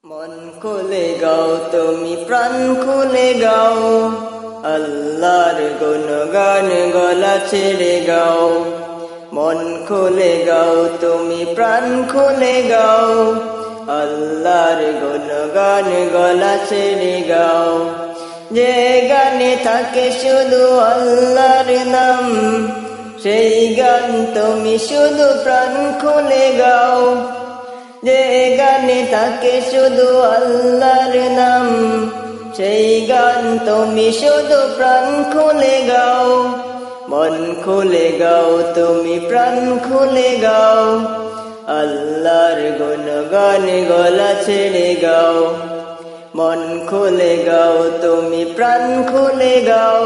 মন খুলে গাও তুমি প্রাণ খুলে গাও, আল্লাহর গুণগান গলা ছেড়ে গাও। মন খুলে গাও তুমি প্রাণ খুলে গাও, আল্লাহর গুণগান গলা ছেড়ে গাও। যে গানে থাকে শুধু আল্লাহর নাম, সেই গান তুমি শুধু প্রাণ খুলে গাও। যে গানে থাকে শুধু আল্লাহর নাম, সেই গান তুমি শুধু প্রাণ খুলে গাও। মন খুলে গাও তুমি প্রাণ খুলে গাও, আল্লাহর গুণগান গলা ছেড়ে গাও। মন খুলে গাও তুমি প্রাণ খুলে গাও,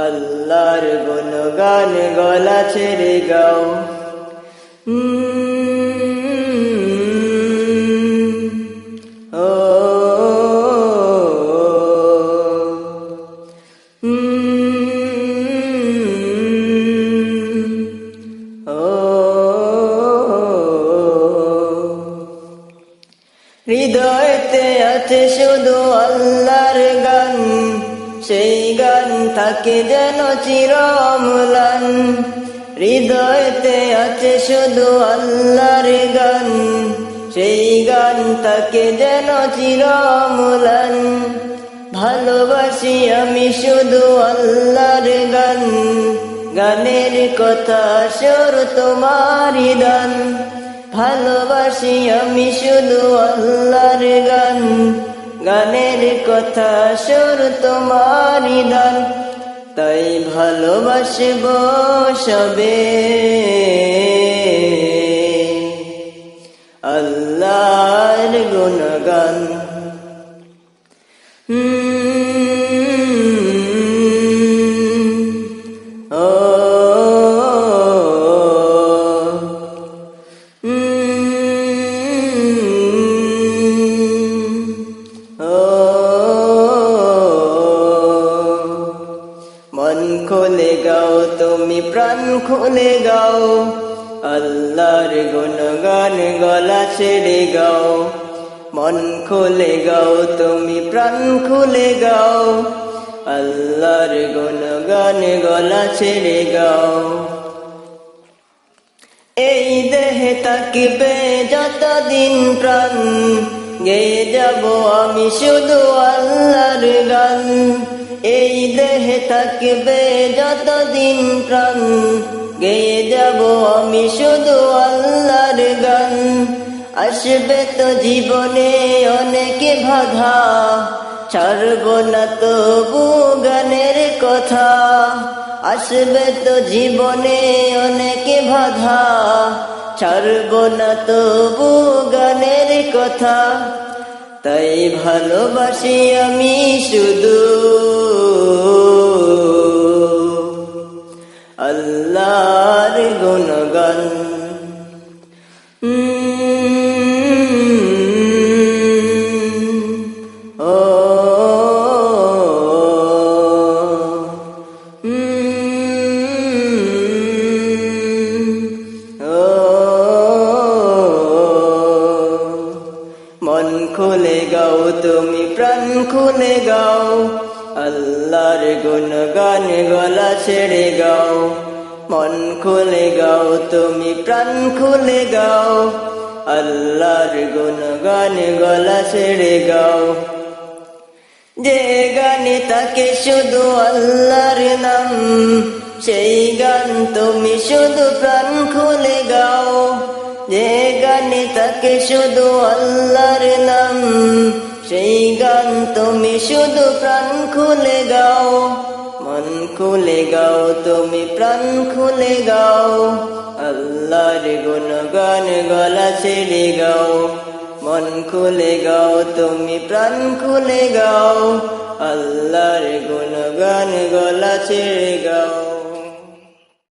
আল্লাহর গুণগান গলা ছেড়ে গাও। হৃদয়তে আছে শুধু আল্লাহর গান, সেই গান থাকে যেন চিরম্লান। হৃদয়তে আছে শুধু আল্লাহর গান, সেই গান থাকে যেন চিরম্লান। ভালোবাসি আমি শুধু আল্লাহর গান, গানের কথা সুর তোমারই দান। ভালোবাসি আমি শুধু আল্লাহর গান, গানের কথা সুর তোমারই দান। তাই ভালোবাসব সবে আল্লাহর গুণগান। মন খুলে গাও তুমি প্রাণ খুলে গাও, আল্লাহর গুণগান গলা ছেড়ে গাও। মন খুলে গাও তুমি প্রাণ খুলে গাও, আল্লাহর গুণগান গলা ছেড়ে গাও। এই দেহে থাকিবে যতদিন প্রাণ, গেয়ে যাব আমি শুধু আল্লাহর গান। এই দেহে থাকবে যতদিন প্রাণ, গেয়ে যাব আমি শুধু আল্লাহর গান। আসবে তো জীবনে অনেক বাধা, ছাড়ব না তবু গানের কথা। আসবে তো জীবনে অনেক বাধা, ছাড়ব না তবু গানের কথা। তাই ভালোবাসি আমি শুধু আল্লাহর গুণগান। মন খুলে গাও তুমি প্রাণ খুলে গাও, আল্লাহর গুণগান গলা ছেড়ে গাও। মন খুলে গাও তুমি প্রাণ খুলে গাও, আল্লাহর গুণগান গলা ছেড়ে গাও। যে গানে থাকে শুধু আল্লাহর নাম, সেই গান তুমি শুধু প্রাণ খুলে গাও। যে গানে থাকে শুধু আল্লাহর নাম, সেই গান তুমি শুধু প্রাণ খুলে গাও। মন খুলে গাও তুমি প্রাণ খুলে গাও, আল্লাহর গুণগান গলা ছেড়ে গাও। মন খুলে গাও তুমি প্রাণ খুলে গাও, আল্লাহর গুণগান গলা ছেড়ে গাও।